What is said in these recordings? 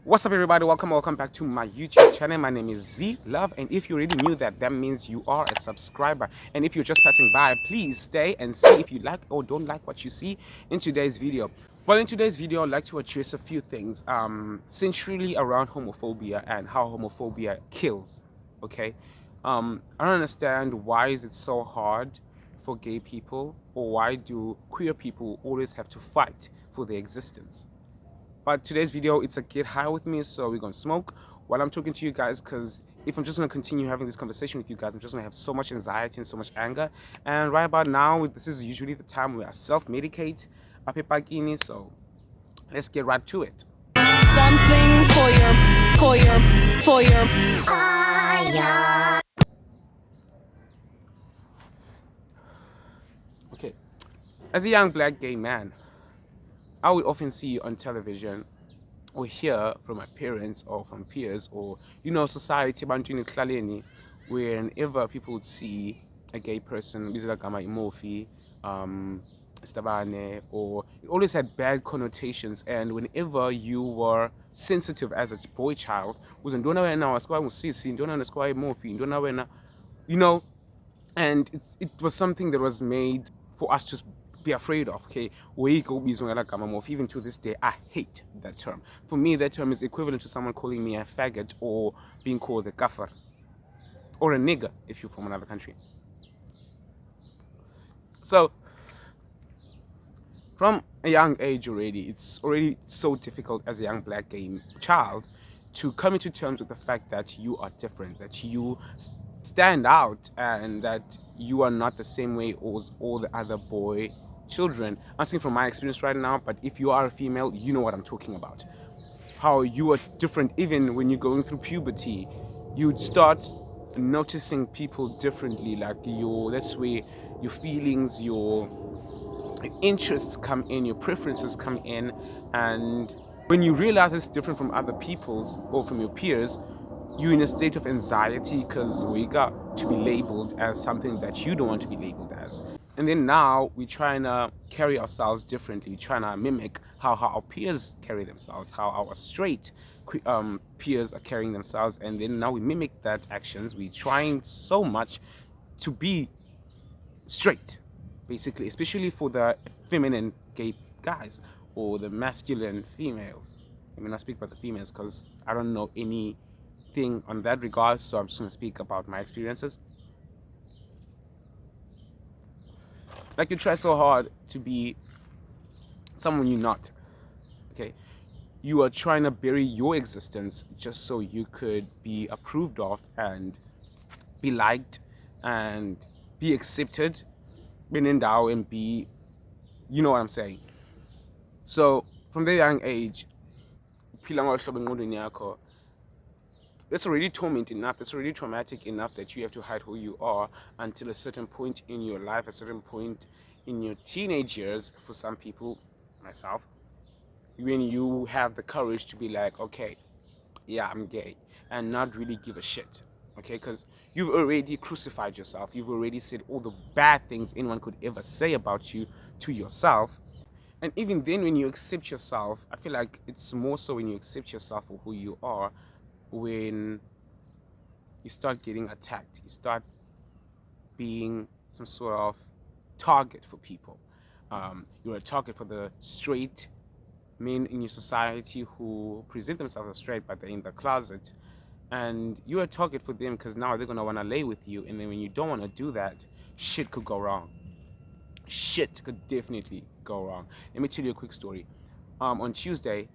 What's up, everybody? Welcome back to my YouTube channel. My name is Z Love, and if you already knew that, that means you are a subscriber. And if you're just passing by, please stay and see if you like or don't like what you see in today's video. Well, in today's video, I'd like to address a few things, centrally around homophobia and how homophobia kills. Okay, I don't understand why is it so hard for gay people, or why do queer people always have to fight for their existence? But today's video, it's a get high with me, so we're gonna smoke while I'm talking to you guys, because if I'm just gonna continue having this conversation with you guys, I'm just gonna have so much anxiety and so much anger. And right about now, this is usually the time where I self-medicate apepakini, so let's get right to it. Something for your fire. Okay, as a young black gay man, I would often see on television or hear from my parents or from peers or society bantwini ekuhlaleni, whenever people would see a gay person bizela gama imofi, stabane, or it always had bad connotations. And whenever you were sensitive as a boy child, was ndona wena wasikwa ngusisi, ndona wasikwa imofi, ndona wena, you know and it was something that was made for us to be afraid of. Okay, even to this day, I hate that term. For me, that term is equivalent to someone calling me a faggot or being called a kafir or a nigger if you're from another country. So from a young age already, it's already so difficult as a young black gay child to come into terms with the fact that you are different, that you stand out, and that you are not the same way as all the other boy children. I'm saying from my experience right now, but if you are a female, you know what I'm talking about. How you are different. Even when you're going through puberty, you'd start noticing people differently. Like that's where your feelings, your interests come in, your preferences come in, and when you realize it's different from other people's or from your peers, you're in a state of anxiety because we got to be labeled as something that you don't want to be labeled as. And then now we're trying to carry ourselves differently, trying to mimic how our peers carry themselves, how our straight peers are carrying themselves. And then now we mimic that actions. We're trying so much to be straight, basically, especially for the feminine gay guys or the masculine females. I mean, I speak about the females because I don't know anything on that regard, so I'm just going to speak about my experiences. Like, you try so hard to be someone you're not. Okay, you are trying to bury your existence just so you could be approved of and be liked and be accepted, be endowed, and be, you know what I'm saying. So from the young age, it's already tormenting enough, it's already traumatic enough that you have to hide who you are until a certain point in your life, a certain point in your teenage years, for some people, myself, when you have the courage to be like, okay, yeah, I'm gay, and not really give a shit. Okay, because you've already crucified yourself, you've already said all the bad things anyone could ever say about you to yourself. And even then, when you accept yourself, I feel like it's more so when you accept yourself for who you are, when you start getting attacked, you start being some sort of target for people. You're a target for the straight men in your society who present themselves as straight, but they're in the closet. And you're a target for them because now they're going to want to lay with you. And then when you don't want to do that, shit could go wrong. Shit could definitely go wrong. Let me tell you a quick story. On Tuesday,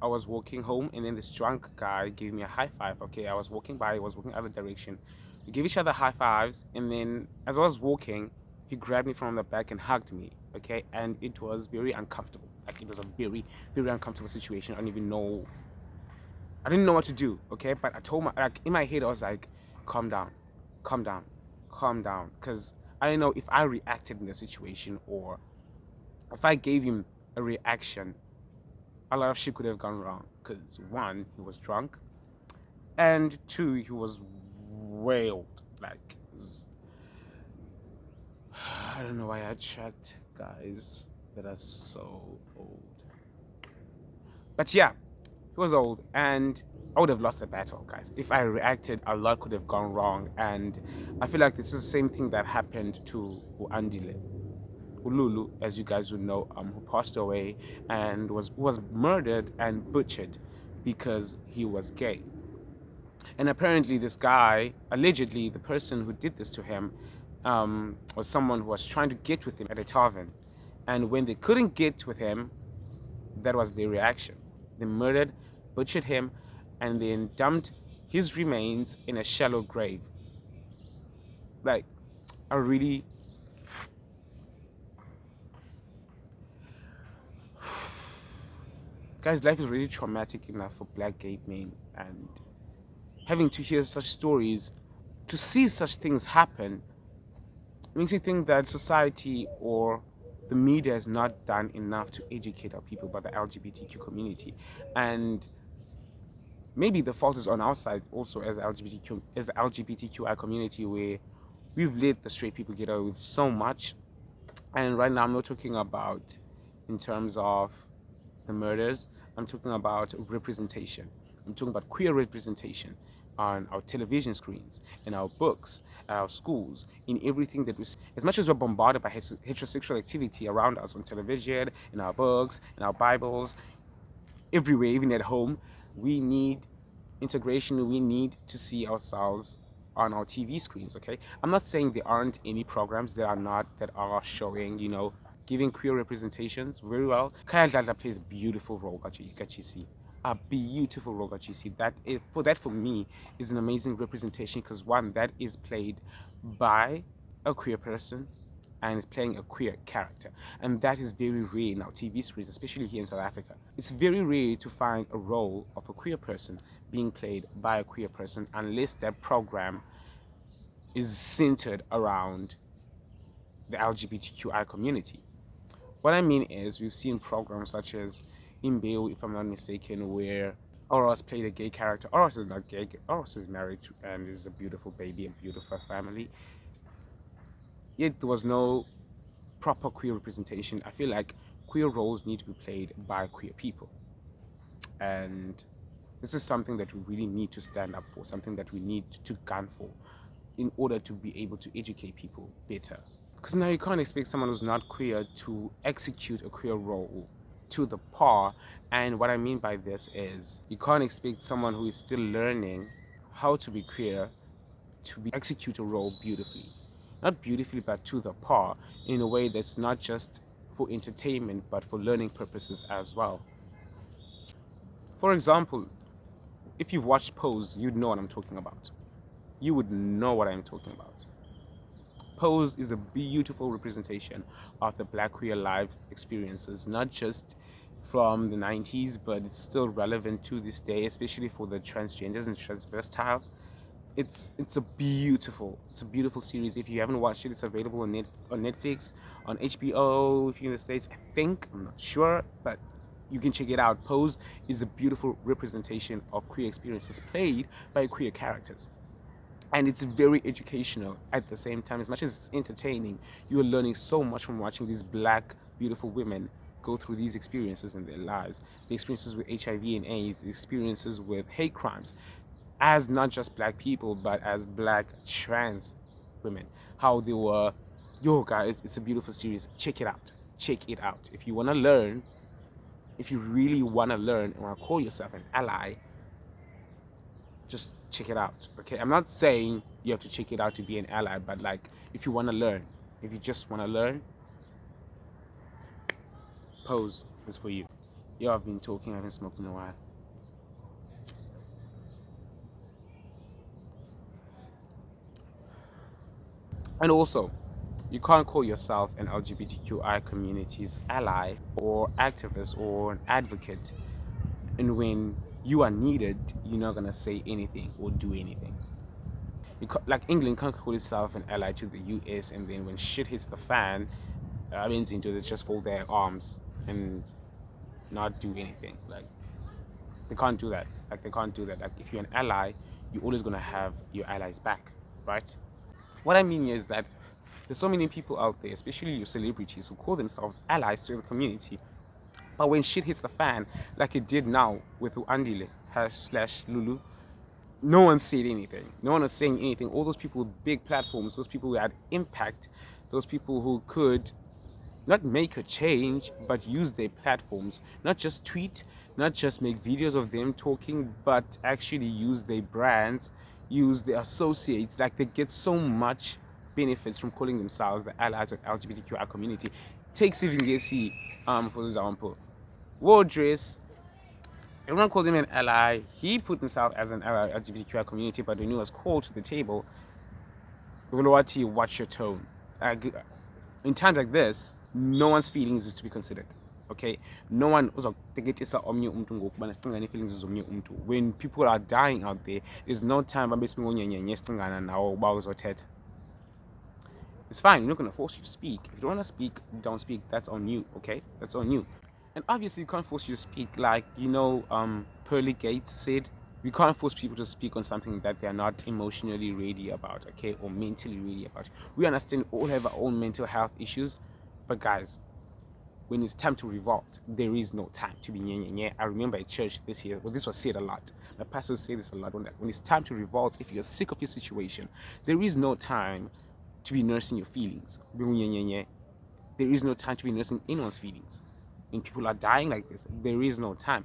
I was walking home, and then this drunk guy gave me a high five. Okay, I was walking by, I was walking other direction. We gave each other high fives, and then as I was walking, he grabbed me from the back and hugged me. Okay, and it was very uncomfortable. Like, it was a very, very uncomfortable situation. I didn't know what to do. Okay, but I told in my head, I was like, calm down, calm down, calm down, because I didn't know if I reacted in the situation, or if I gave him a reaction, a lot of shit could have gone wrong. Because one, he was drunk, and two, he was way old. Like, I don't know why I attract guys that are so old. But yeah, He was old, and I would have lost the battle, guys. If I reacted, a lot could have gone wrong. And I feel like this is the same thing that happened to Andile. Lulu, as you guys would know, who passed away and was murdered and butchered because he was gay. And apparently, this guy, allegedly, the person who did this to him, was someone who was trying to get with him at a tavern. And when they couldn't get with him, that was their reaction. They murdered, butchered him, and then dumped his remains in a shallow grave. Like, I really. Guys, life is really traumatic enough for black gay men, and having to hear such stories, to see such things happen, makes me think that society or the media has not done enough to educate our people about the LGBTQ community. And maybe the fault is on our side also as the LGBTQI community, where we've let the straight people get away with so much. And right now I'm not talking about in terms of the murders. I'm talking about representation. I'm talking about queer representation on our television screens, in our books, at our schools, in everything that we see. As much as we're bombarded by heterosexual activity around us on television, in our books, in our Bibles, everywhere, even at home, we need integration. We need to see ourselves on our TV screens. Okay, I'm not saying there aren't any programs that are showing, giving queer representations very well. Kaya Dladla plays a beautiful role, Gachisi. A beautiful role, Gachisi. For me, is an amazing representation, because one, that is played by a queer person and is playing a queer character. And that is very rare in our TV screens, especially here in South Africa. It's very rare to find a role of a queer person being played by a queer person, unless that program is centered around the LGBTQI community. What I mean is, we've seen programs such as Imbeo, if I'm not mistaken, where Oros played a gay character. Oros is not gay. Oros is married and is a beautiful baby, a beautiful family. Yet there was no proper queer representation. I feel like queer roles need to be played by queer people. And this is something that we really need to stand up for, something that we need to gun for in order to be able to educate people better. Because now you can't expect someone who's not queer to execute a queer role to the par. And what I mean by this is, you can't expect someone who is still learning how to be queer to execute a role beautifully. Not beautifully, but to the par, in a way that's not just for entertainment, but for learning purposes as well. For example, if you've watched Pose, you'd know what I'm talking about. You would know what I'm talking about. Pose is a beautiful representation of the black queer life experiences, not just from the 90s, but it's still relevant to this day, especially for the transgenders and transvestiles. It's a beautiful series. If you haven't watched it, it's available on Netflix, on HBO if you're in the States, I think. I'm not sure, but you can check it out. Pose is a beautiful representation of queer experiences played by queer characters. And it's very educational at the same time. As much as it's entertaining, you're learning so much from watching these black, beautiful women go through these experiences in their lives. The experiences with HIV and AIDS, the experiences with hate crimes, as not just black people, but as black trans women. How they were, guys, it's a beautiful series. Check it out. Check it out. If you want to learn, if you really want to learn and want to call yourself an ally, just check it out. Okay, I'm not saying you have to check it out to be an ally, but like, if you want to learn, if you just want to learn, Pose is for you. Yo, I've been talking, I haven't smoked in a while. And also, you can't call yourself an LGBTQI community's ally or activist or an advocate, and when you are needed, you're not gonna say anything or do anything. Like England can't call itself an ally to the US, and then when shit hits the fan, Argentina just fold their arms and not do anything. Like, they can't do that. Like, if you're an ally, you're always gonna have your allies back, right? What I mean is that there's so many people out there, especially your celebrities, who call themselves allies to the community, But when shit hits the fan, like it did now with Andile / Lulu, no one said anything. No one was saying anything. All those people with big platforms, those people who had impact, those people who could not make a change, but use their platforms, not just tweet, not just make videos of them talking, but actually use their brands, use their associates. Like they get so much benefits from calling themselves the allies of LGBTQI community. Take Stephen Gacy, for example. Wardress, everyone called him an ally. He put himself as an ally of the LGBTQI community, but when he was called to the table, Ulawati, watch your tone. In times like this, no one's feelings is to be considered. Okay, no one uzokuteketisa omnye umuntu ngokubana sicingana feelings zomnye umuntu. When people are dying out there, there's no time babesingonyenyenye sicingana nawo uba uzothetha. It's fine, we're not gonna force you to speak. If you don't wanna speak, don't speak. That's on you, okay? That's on you. And obviously you can't force you to speak. Like, Pearly Gates said, we can't force people to speak on something that they're not emotionally ready about, okay, or mentally ready about. We understand we all have our own mental health issues, but guys, when it's time to revolt, there is no time to be nye. I remember at church this year, well, this was said a lot. My pastor said this a lot. When it's time to revolt, if you're sick of your situation, there is no time to be nursing your feelings. There is no time to be nursing anyone's feelings. When people are dying like this, there is no time.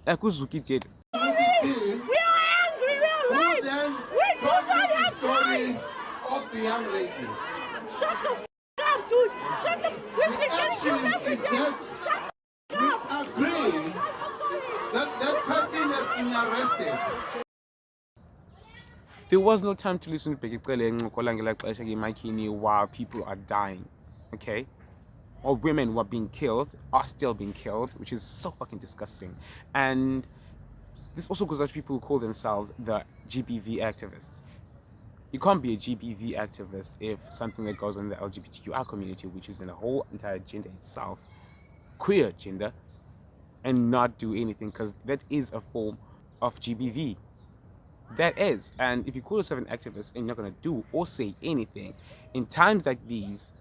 Like Uzuki did. We are angry, we are right. Then We do told not you the have story time. of the young lady. Shut the up, dude. Shut the We've been getting Actually, you every is day. that Shut the we up. agree that that person has been arrested. There was no time to listen to Mikini while people are dying, okay? Or women who are being killed are still being killed, which is so fucking disgusting. And this also goes out to people who call themselves the GBV activists. You can't be a GBV activist if something that goes on in the LGBTQI community, which is in a whole entire agenda itself, queer agenda, and not do anything, because that is a form of GBV. That is. And if you call yourself an activist and you're not going to do or say anything, in times like these,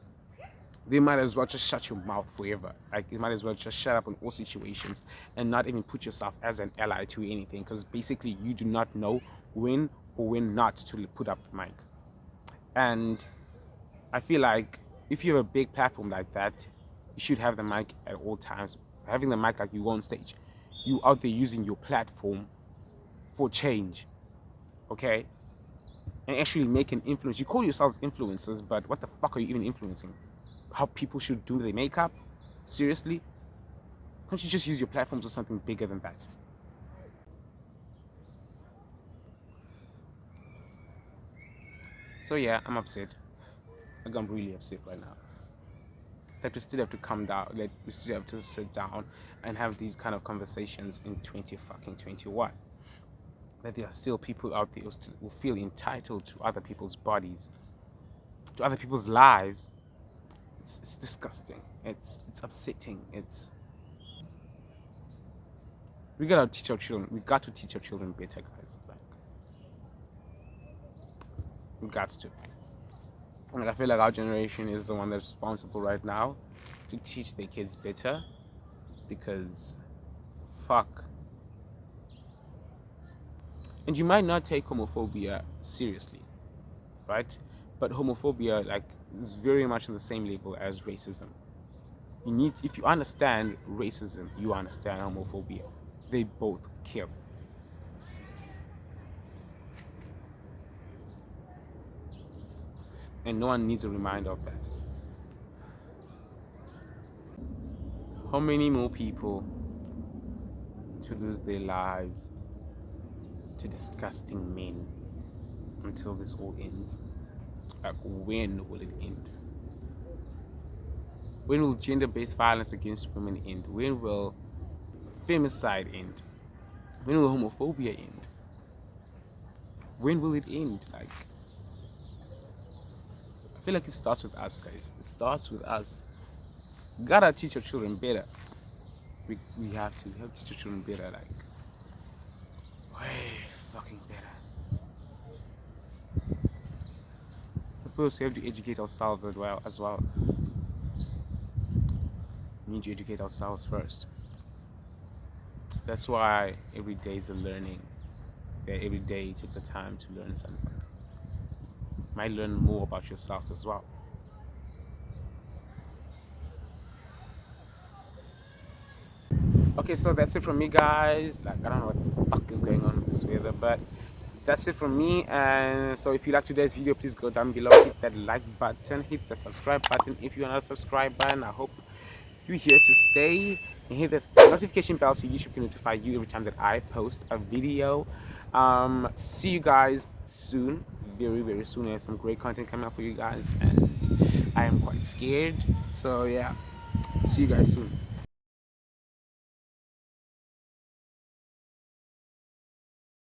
they might as well just shut your mouth forever. Like, you might as well just shut up on all situations and not even put yourself as an ally to anything, because basically you do not know when or when not to put up the mic. And I feel like if you have a big platform like that, you should have the mic at all times. Having the mic like you go on stage, you out there using your platform for change, okay? And actually make an influence. You call yourselves influencers, but what the fuck are you even influencing? How people should do their makeup? Seriously? Can't you just use your platform for something bigger than that? So yeah, I'm upset. Like, I'm really upset right now. That we still have to come down, that we still have to sit down and have these kind of conversations in 2021. That there are still people out there who feel entitled to other people's bodies, to other people's lives. It's disgusting. It's upsetting. We gotta teach our children. We got to teach our children better, guys. Like, we got to. Like, I feel like our generation is the one that's responsible right now to teach their kids better, because fuck. And you might not take homophobia seriously, right? But homophobia, like, is very much on the same level as racism. If you understand racism, you understand homophobia. They both kill. And no one needs a reminder of that. How many more people to lose their lives to disgusting men until this all ends? Like, when will it end? When will gender-based violence against women end? When will femicide end? When will homophobia end? When will it end? Like, I feel like it starts with us, guys. It starts with us. We gotta teach our children better. We have to teach our children better, like, way fucking better. First, we have to educate ourselves as well. We need to educate ourselves first. That's why every day is a learning. That every day you take the time to learn something. You might learn more about yourself as well. Okay, so that's it from me, guys. Like, I don't know what the fuck is going on with this weather, but that's it from me. And so if you like today's video, please go down below, hit that like button, hit the subscribe button if you're not a subscriber, and I hope you're here to stay. And hit this notification bell so YouTube can notify you every time that I post a video. See you guys soon, very very soon. There's some great content coming up for you guys, and I am quite scared, so yeah, see you guys soon.